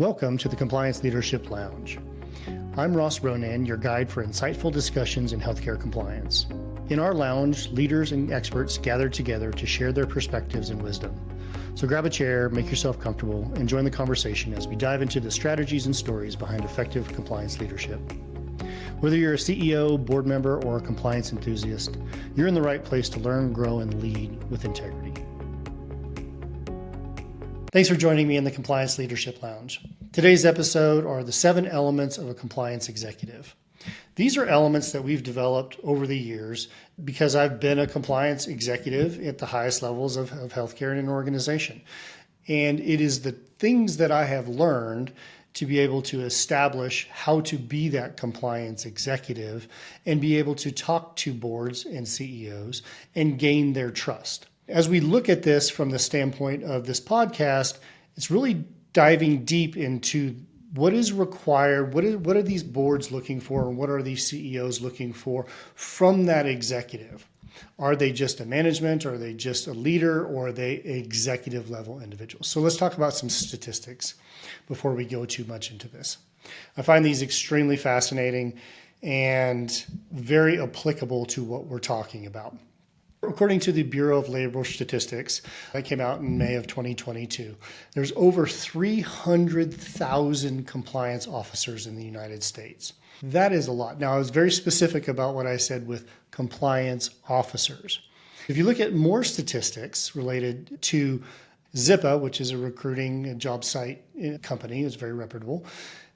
Welcome to the Compliance Leadership Lounge. I'm Ross Ronan, your guide for insightful discussions in healthcare compliance. In our lounge, leaders and experts gather together to share their perspectives and wisdom. So grab a chair, make yourself comfortable, and join the conversation as we dive into the strategies and stories behind effective compliance leadership. Whether you're a CEO, board member, or a compliance enthusiast, you're in the right place to learn, grow, and lead with integrity. Thanks for joining me in the Compliance Leadership Lounge. Today's episode are the 7 elements of a compliance executive. These are elements that we've developed over the years because I've been a compliance executive at the highest levels of healthcare in an organization. And it is the things that I have learned to be able to establish how to be that compliance executive and be able to talk to boards and CEOs and gain their trust. As we look at this from the standpoint of this podcast, it's really diving deep into what is required, what are these boards looking for, and what are these CEOs looking for from that executive? Are they just a management, or are they just a leader, or are they executive level individuals? So let's talk about some statistics before we go too much into this. I find these extremely fascinating and very applicable to what we're talking about. According to the Bureau of Labor Statistics, that came out in May of 2022, there's over 300,000 compliance officers in the United States. That is a lot. Now, I was very specific about what I said with compliance officers. If you look at more statistics related to Zippa, which is a recruiting and job site company, it's very reputable,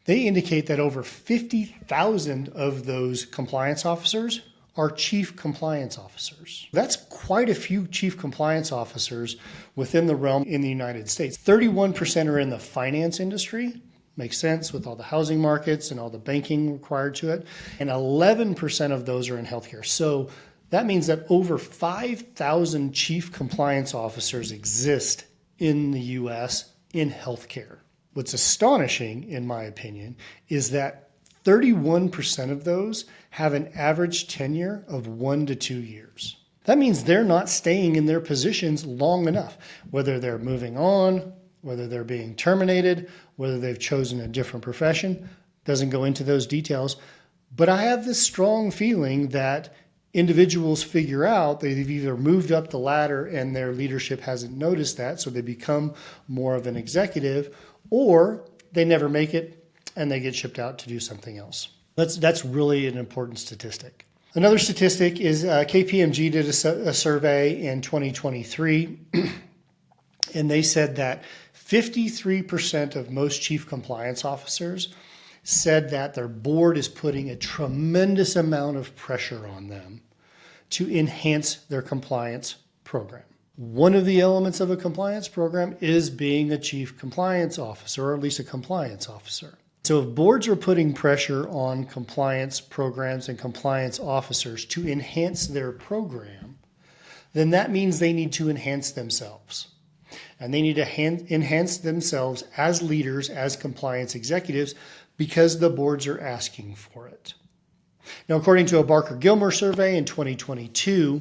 they indicate that over 50,000 of those compliance officers are chief compliance officers. That's quite a few chief compliance officers within the realm in the United States. 31% are in the finance industry. Makes sense with all the housing markets and all the banking required to it. And 11% of those are in healthcare. So that means that over 5,000 chief compliance officers exist in the US in healthcare. What's astonishing, in my opinion, is that 31% of those have an average tenure of 1 to 2 years. That means they're not staying in their positions long enough, whether they're moving on, whether they're being terminated, whether they've chosen a different profession. Doesn't go into those details. But I have this strong feeling that individuals figure out they've either moved up the ladder and their leadership hasn't noticed that, so they become more of an executive, or they never make it and they get shipped out to do something else. That's really an important statistic. Another statistic is KPMG did a survey in 2023, and they said that 53% of most chief compliance officers said that their board is putting a tremendous amount of pressure on them to enhance their compliance program. One of the elements of a compliance program is being a chief compliance officer, or at least a compliance officer. So if boards are putting pressure on compliance programs and compliance officers to enhance their program, then that means they need to enhance themselves. And they need to enhance themselves as leaders, as compliance executives, because the boards are asking for it. Now, according to a Barker-Gilmer survey in 2022,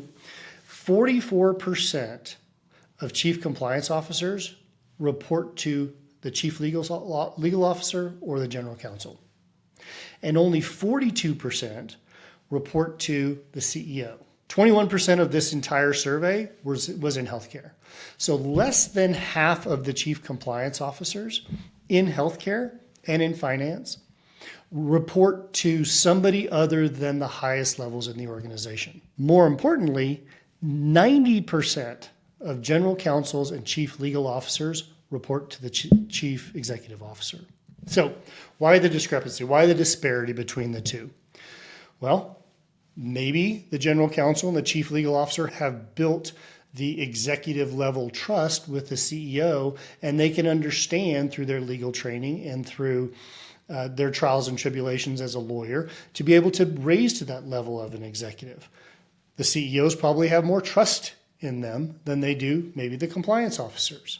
44% of chief compliance officers report to the chief legal officer or the general counsel. And only 42% report to the CEO. 21% of this entire survey was in healthcare. So less than half of the chief compliance officers in healthcare and in finance report to somebody other than the highest levels in the organization. More importantly, 90% of general counsels and chief legal officers report to the chief executive officer. So why the discrepancy? Why the disparity between the two? Well, maybe the general counsel and the chief legal officer have built the executive level trust with the CEO, and they can understand through their legal training and through their trials and tribulations as a lawyer to be able to raise to that level of an executive. The CEOs probably have more trust in them than they do maybe the compliance officers.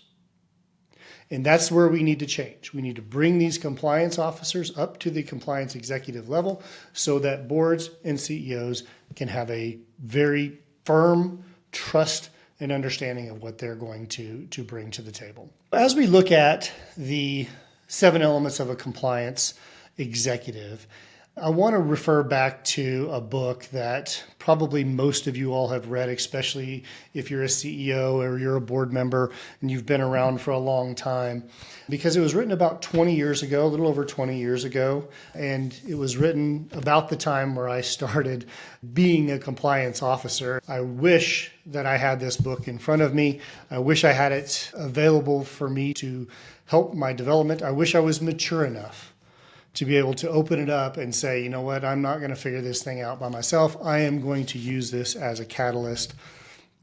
And that's where we need to change. We need to bring these compliance officers up to the compliance executive level so that boards and CEOs can have a very firm trust and understanding of what they're going to bring to the table. As we look at the 7 elements of a compliance executive. I want to refer back to a book that probably most of you all have read, especially if you're a CEO or you're a board member and you've been around for a long time, because it was written about 20 years ago, a little over 20 years ago, and it was written about the time where I started being a compliance officer. I wish that I had this book in front of me. I wish I had it available for me to help my development. I wish I was mature enough to be able to open it up and say, you know what, I'm not going to figure this thing out by myself. I am going to use this as a catalyst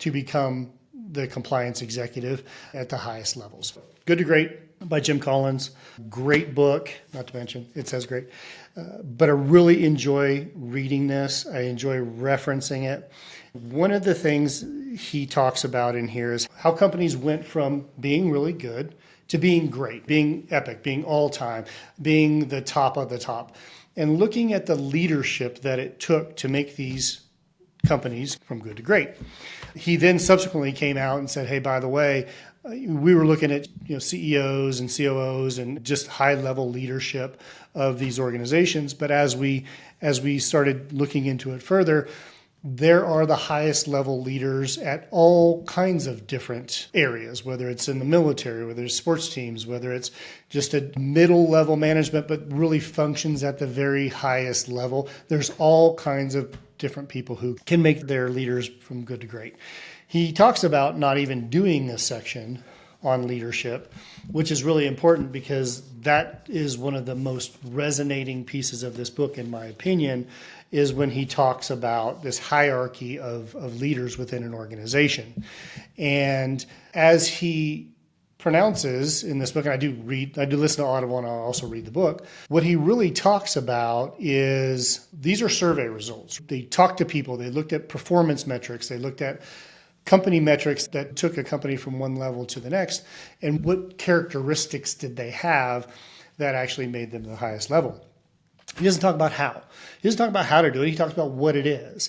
to become the compliance executive at the highest levels. Good to Great by Jim Collins. Great book, not to mention, it says great. But I really enjoy reading this. I enjoy referencing it. One of the things he talks about in here is how companies went from being really good to being great, being epic, being all time, being the top of the top, and looking at the leadership that it took to make these companies from good to great. He then subsequently came out and said, hey, by the way, we were looking at CEOs and COOs and just high-level leadership of these organizations. But as we started looking into it further, there are the highest level leaders at all kinds of different areas, whether it's in the military, whether it's sports teams, whether it's just a middle level management, but really functions at the very highest level. There's all kinds of different people who can make their leaders from good to great. He talks about not even doing this section on leadership, which is really important because that is one of the most resonating pieces of this book, in my opinion, is when he talks about this hierarchy of leaders within an organization. And as he pronounces in this book, and I do listen to Audible and I'll also read the book, what he really talks about is these are survey results. They talked to people, they looked at performance metrics, they looked at company metrics that took a company from one level to the next, and what characteristics did they have that actually made them the highest level. He doesn't talk about how. He doesn't talk about how to do it. He talks about what it is.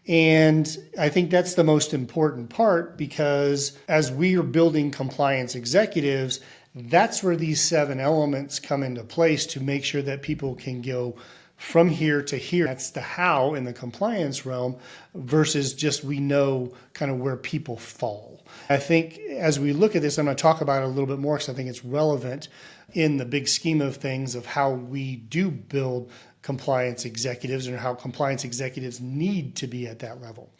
And I think that's the most important part, because as we are building compliance executives, that's where these 7 elements come into place to make sure that people can go from here to here. That's the how in the compliance realm versus just we know kind of where people fall. I think as we look at this, I'm going to talk about it a little bit more because I think it's relevant in the big scheme of things of how we do build compliance executives and how compliance executives need to be at that level.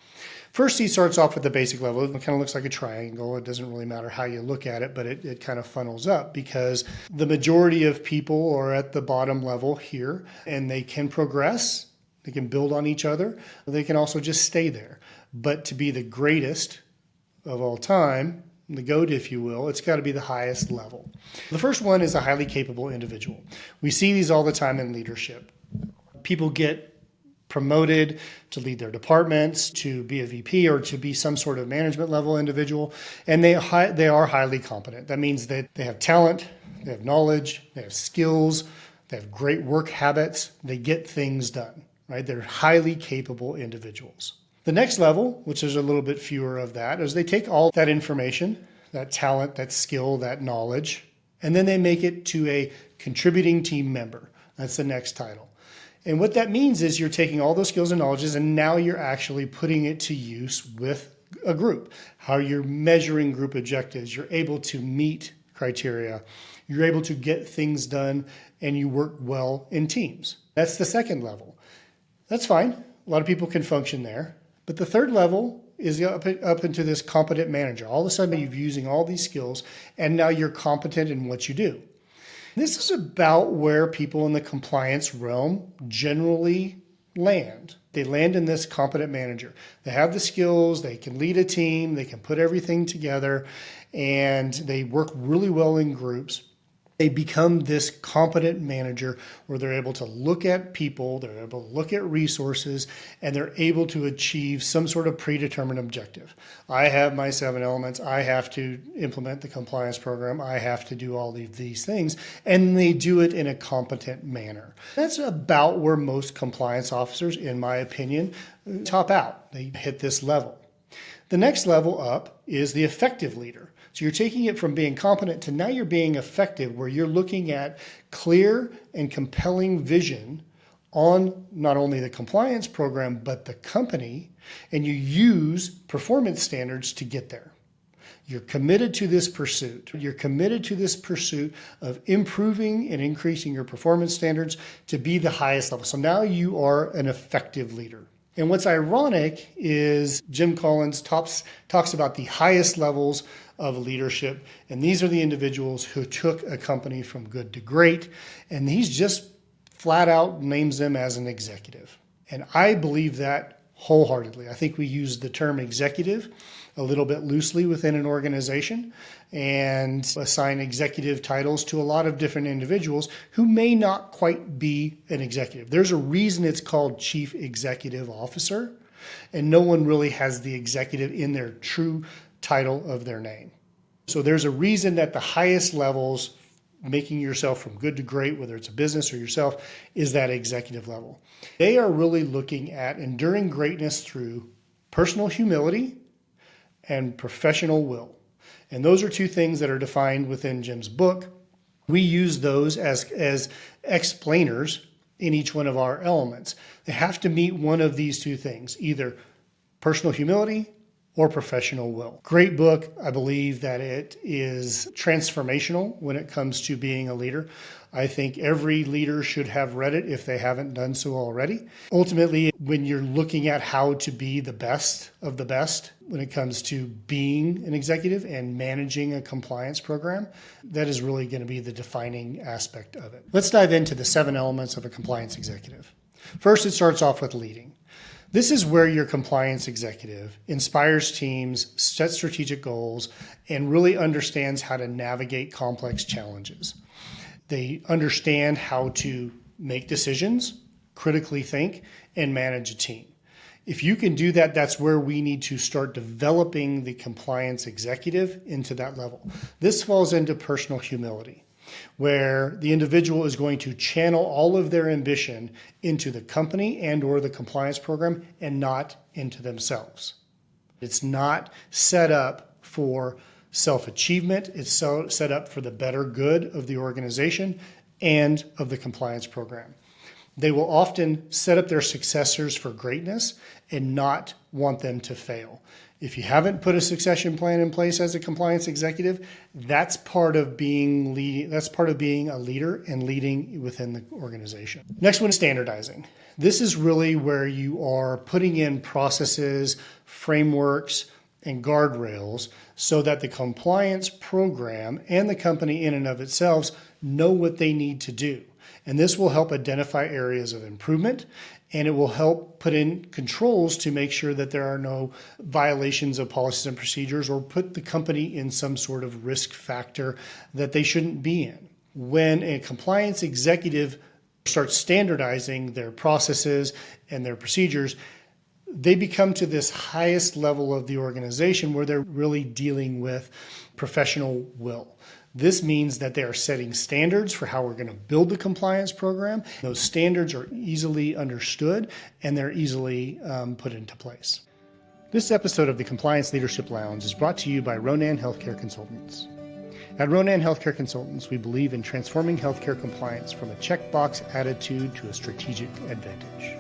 First, he starts off with the basic level. It kind of looks like a triangle. It doesn't really matter how you look at it, but it kind of funnels up because the majority of people are at the bottom level here, and they can progress. They can build on each other. They can also just stay there. But to be the greatest of all time, the GOAT, if you will, it's got to be the highest level. The first one is a highly capable individual. We see these all the time in leadership. People get promoted to lead their departments, to be a VP, or to be some sort of management level individual, and they are highly competent. That means that they have talent, they have knowledge, they have skills, they have great work habits, they get things done, right? They're highly capable individuals. The next level, which is a little bit fewer of that, is they take all that information, that talent, that skill, that knowledge, and then they make it to a contributing team member. That's the next title. And what that means is you're taking all those skills and knowledges and now you're actually putting it to use with a group. How you're measuring group objectives. You're able to meet criteria. You're able to get things done and you work well in teams. That's the second level. That's fine. A lot of people can function there. But the third level is up into this competent manager. All of a sudden you're using all these skills and now you're competent in what you do. This is about where people in the compliance realm generally land. They land in this competent manager. They have the skills, they can lead a team, they can put everything together, and they work really well in groups. They become this competent manager where they're able to look at people, they're able to look at resources, and they're able to achieve some sort of predetermined objective. I have my 7 elements. I have to implement the compliance program. I have to do all of these things, and they do it in a competent manner. That's about where most compliance officers, in my opinion, top out. They hit this level. The next level up is the effective leader. So you're taking it from being competent to now you're being effective, where you're looking at clear and compelling vision on not only the compliance program, but the company, and you use performance standards to get there. You're committed to this pursuit. You're committed to this pursuit of improving and increasing your performance standards to be the highest level. So now you are an effective leader. And what's ironic is Jim Collins talks about the highest levels of leadership. And these are the individuals who took a company from good to great. And he's just flat out names them as an executive. And I believe that wholeheartedly. I think we use the term executive a little bit loosely within an organization and assign executive titles to a lot of different individuals who may not quite be an executive. There's a reason it's called Chief Executive Officer, and no one really has the executive in their true title of their name. So there's a reason that the highest levels, making yourself from good to great, whether it's a business or yourself, is that executive level. They are really looking at enduring greatness through personal humility and professional will. And those are two things that are defined within Jim's book. We use those as explainers in each one of our elements. They have to meet one of these two things, either personal humility or professional will. Great book. I believe that it is transformational when it comes to being a leader. I think every leader should have read it if they haven't done so already. Ultimately, when you're looking at how to be the best of the best when it comes to being an executive and managing a compliance program, that is really going to be the defining aspect of it. Let's dive into the 7 elements of a compliance executive. First, it starts off with leading. This is where your compliance executive inspires teams, sets strategic goals, and really understands how to navigate complex challenges. They understand how to make decisions, critically think, and manage a team. If you can do that, that's where we need to start developing the compliance executive into that level. This falls into personal humility, where the individual is going to channel all of their ambition into the company and or the compliance program and not into themselves. It's not set up for self-achievement. It's set up for the better good of the organization and of the compliance program. They will often set up their successors for greatness and not want them to fail. If you haven't put a succession plan in place as a compliance executive, that's part of being a leader and leading within the organization. Next one is standardizing. This is really where you are putting in processes, frameworks, and guardrails so that the compliance program and the company in and of itself know what they need to do. And this will help identify areas of improvement, and it will help put in controls to make sure that there are no violations of policies and procedures or put the company in some sort of risk factor that they shouldn't be in. When a compliance executive starts standardizing their processes and their procedures, they become to this highest level of the organization where they're really dealing with professional will. This means that they are setting standards for how we're going to build the compliance program. Those standards are easily understood and they're easily put into place. This episode of the Compliance Leadership Lounge is brought to you by Ronan Healthcare Consultants. At Ronan Healthcare Consultants, we believe in transforming healthcare compliance from a checkbox attitude to a strategic advantage.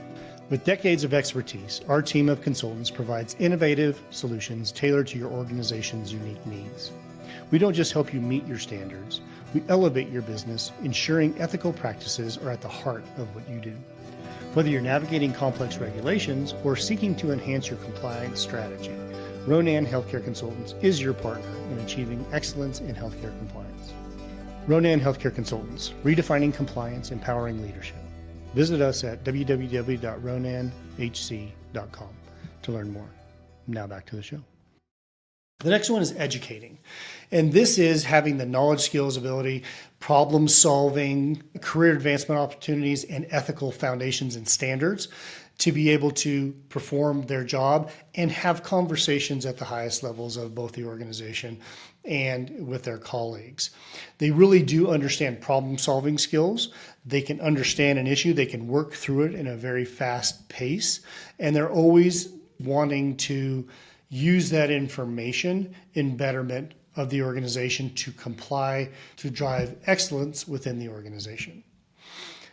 With decades of expertise, our team of consultants provides innovative solutions tailored to your organization's unique needs. We don't just help you meet your standards, we elevate your business, ensuring ethical practices are at the heart of what you do. Whether you're navigating complex regulations or seeking to enhance your compliance strategy, Ronan Healthcare Consultants is your partner in achieving excellence in healthcare compliance. Ronan Healthcare Consultants, redefining compliance, empowering leadership. Visit us at www.ronanhc.com to learn more. Now back to the show. The next one is educating. And this is having the knowledge, skills, ability, problem solving, career advancement opportunities, and ethical foundations and standards to be able to perform their job and have conversations at the highest levels of both the organization and with their colleagues. They really do understand problem solving skills. They can understand an issue. They can work through it in a very fast pace. And they're always wanting to use that information in betterment of the organization to comply, to drive excellence within the organization.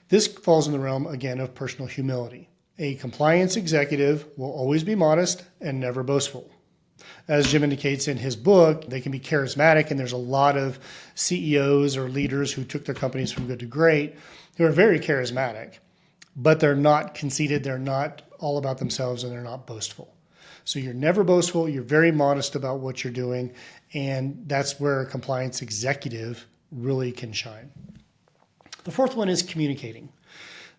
This falls in the realm, again, of personal humility. A compliance executive will always be modest and never boastful. As Jim indicates in his book, they can be charismatic, and there's a lot of CEOs or leaders who took their companies from good to great who are very charismatic, but they're not conceited, they're not all about themselves, and they're not boastful. So you're never boastful, you're very modest about what you're doing, and that's where a compliance executive really can shine. The fourth one is communicating.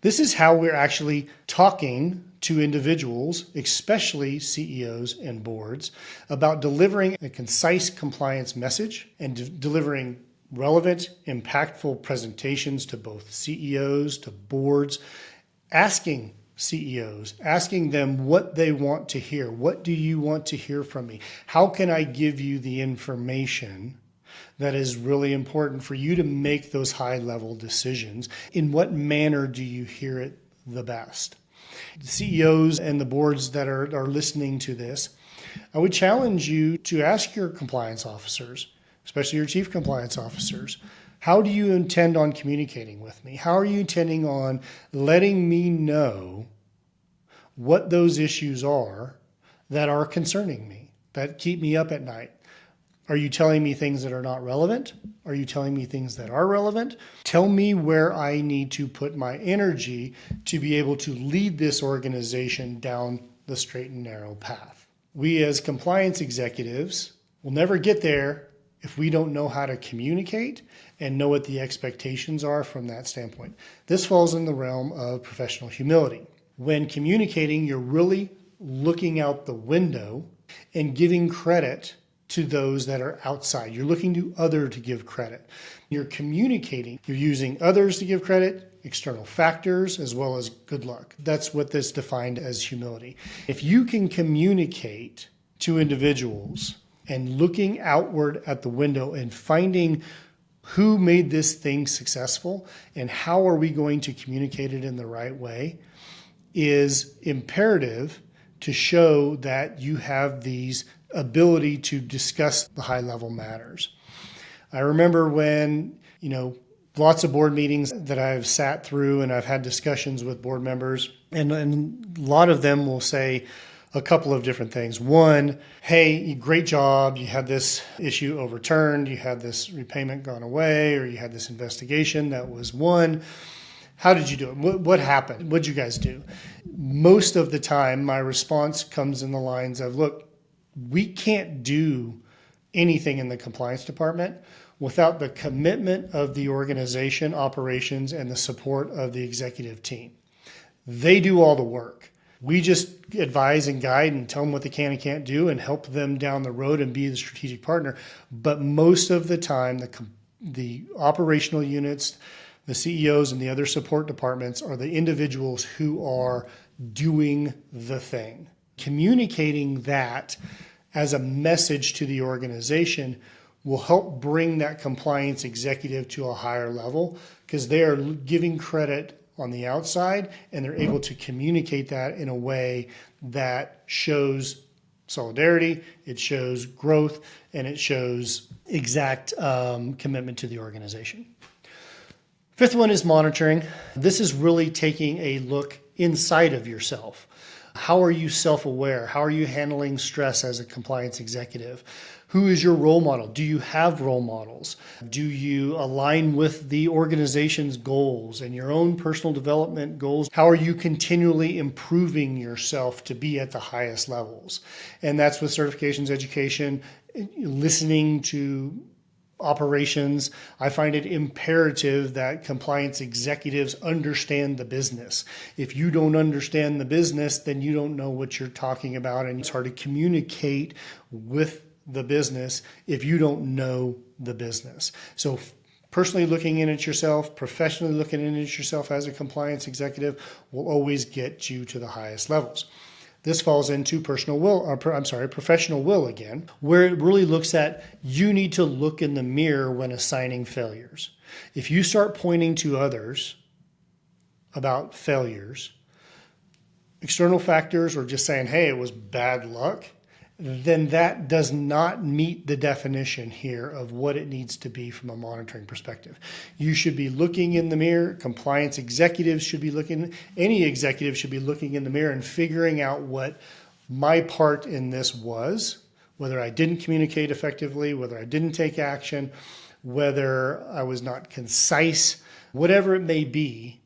This is how we're actually talking to individuals, especially CEOs and boards, about delivering a concise compliance message and delivering relevant, impactful presentations to both CEOs, to boards, asking CEOs, asking them what they want to hear. What do you want to hear from me? How can I give you the information that is really important for you to make those high-level decisions? In what manner do you hear it the best? The CEOs and the boards that are listening to this, I would challenge you to ask your compliance officers, especially your chief compliance officers, how do you intend on communicating with me? How are you intending on letting me know what those issues are that are concerning me, that keep me up at night? Are you telling me things that are not relevant? Are you telling me things that are relevant? Tell me where I need to put my energy to be able to lead this organization down the straight and narrow path. We as compliance executives will never get there if we don't know how to communicate and know what the expectations are from that standpoint. This falls in the realm of professional humility. When communicating, you're really looking out the window and giving credit to those that are outside. You're looking to others to give credit. You're communicating. You're using others to give credit, external factors, as well as good luck. That's what this defined as humility. If you can communicate to individuals and looking outward at the window and finding who made this thing successful and how are we going to communicate it in the right way is imperative to show that you have these ability to discuss the high level matters. I remember when, lots of board meetings that I've sat through and I've had discussions with board members, and a lot of them will say a couple of different things. One, hey, great job. You had this issue overturned. You had this repayment gone away, or you had this investigation that was won. How did you do it? What happened? What did you guys do? Most of the time, my response comes in the lines of, look, we can't do anything in the compliance department without the commitment of the organization, operations, and the support of the executive team. They do all the work. We just advise and guide and tell them what they can and can't do and help them down the road and be the strategic partner. But most of the time, the operational units, the CEOs, and the other support departments are the individuals who are doing the thing. Communicating that as a message to the organization will help bring that compliance executive to a higher level because they are giving credit on the outside and they're able to communicate that in a way that shows solidarity, it shows growth, and it shows exact commitment to the organization. Fifth one is monitoring. This is really taking a look inside of yourself. How are you self-aware? How are you handling stress as a compliance executive? Who is your role model? Do you have role models? Do you align with the organization's goals and your own personal development goals? How are you continually improving yourself to be at the highest levels? And that's with certifications, education, listening to operations. I find it imperative that compliance executives understand the business. If you don't understand the business, then you don't know what you're talking about, and it's hard to communicate with the business if you don't know the business. So personally looking in at yourself, professionally looking in at yourself as a compliance executive will always get you to the highest levels. This falls into professional will again, where it really looks at you need to look in the mirror when assigning failures. If you start pointing to others about failures, external factors, or just saying, hey, it was bad luck, then that does not meet the definition here of what it needs to be from a monitoring perspective. You should be looking in the mirror. Compliance executives should be looking, any executive should be looking in the mirror and figuring out what my part in this was, whether I didn't communicate effectively, whether I didn't take action, whether I was not concise, whatever it may be.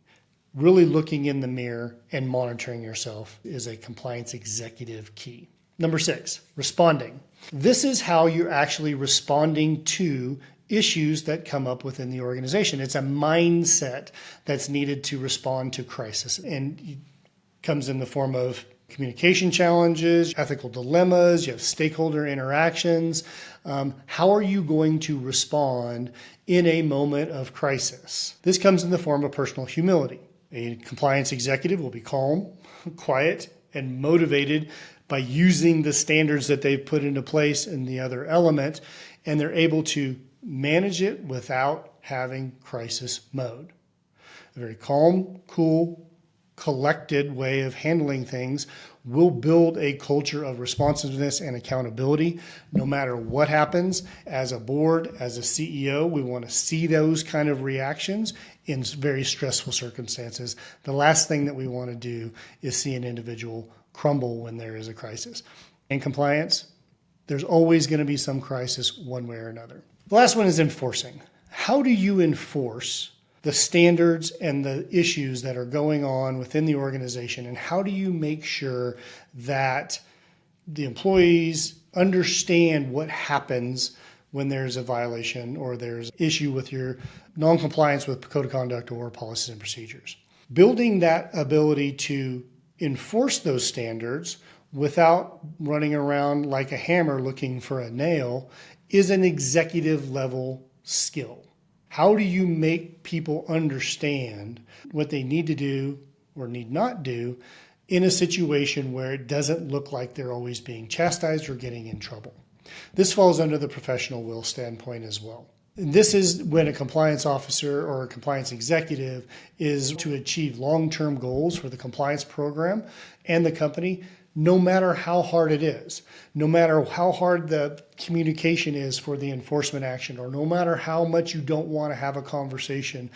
Really looking in the mirror and monitoring yourself is a compliance executive key. Number 6, responding. This is how you're actually responding to issues that come up within the organization. It's a mindset that's needed to respond to crisis, and it comes in the form of communication challenges, ethical dilemmas, you have stakeholder interactions. How are you going to respond in a moment of crisis? This comes in the form of personal humility. A compliance executive will be calm, quiet, and motivated by using the standards that they've put into place in the other element, and they're able to manage it without having crisis mode. A very calm, cool, collected way of handling things will build a culture of responsiveness and accountability no matter what happens. As a board, as a CEO, we want to see those kind of reactions in very stressful circumstances. The last thing that we want to do is see an individual crumble when there is a crisis. In compliance, there's always going to be some crisis one way or another. The last one is enforcing. How do you enforce the standards and the issues that are going on within the organization, and how do you make sure that the employees understand what happens when there's a violation or there's issue with your non-compliance with code of conduct or policies and procedures? Building that ability to enforce those standards without running around like a hammer looking for a nail is an executive level skill. How do you make people understand what they need to do or need not do in a situation where it doesn't look like they're always being chastised or getting in trouble? This falls under the professional will standpoint as well. And this is when a compliance officer or a compliance executive is to achieve long-term goals for the compliance program and the company, no matter how hard it is, no matter how hard the communication is for the enforcement action, or no matter how much you don't want to have a conversation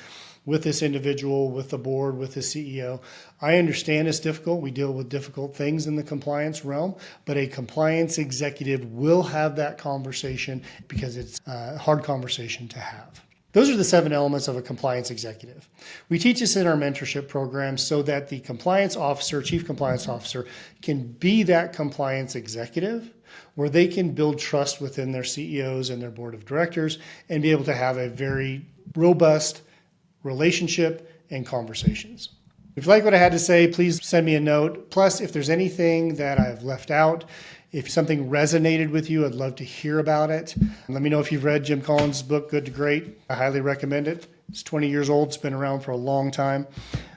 with this individual, with the board, with the CEO. I understand it's difficult. We deal with difficult things in the compliance realm, but a compliance executive will have that conversation because it's a hard conversation to have. Those are the 7 elements of a compliance executive. We teach this in our mentorship program so that the compliance officer, chief compliance officer, can be that compliance executive where they can build trust within their CEOs and their board of directors and be able to have a very robust relationship and conversations. If you like what I had to say, please send me a note. Plus, if there's anything that I've left out, if something resonated with you, I'd love to hear about it. Let me know if you've read Jim Collins' book, Good to Great. I highly recommend it. It's 20 years old. It's been around for a long time.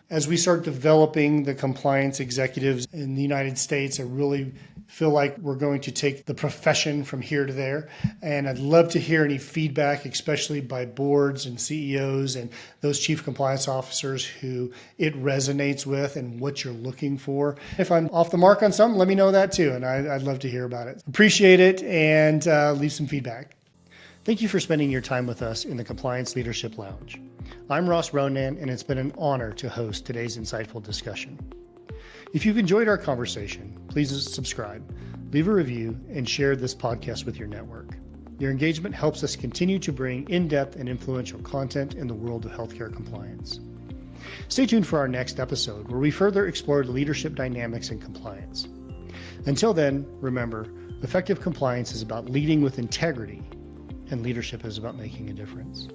As we start developing the compliance executives in the United States, I really feel like we're going to take the profession from here to there. And I'd love to hear any feedback, especially by boards and CEOs and those chief compliance officers who it resonates with and what you're looking for. If I'm off the mark on something, let me know that too. And I'd love to hear about it. Appreciate it, and leave some feedback. Thank you for spending your time with us in the Compliance Leadership Lounge. I'm Ross Ronan, and it's been an honor to host today's insightful discussion. If you've enjoyed our conversation, please subscribe, leave a review, and share this podcast with your network. Your engagement helps us continue to bring in-depth and influential content in the world of healthcare compliance. Stay tuned for our next episode, where we further explore the leadership dynamics in compliance. Until then, remember, effective compliance is about leading with integrity, and leadership is about making a difference.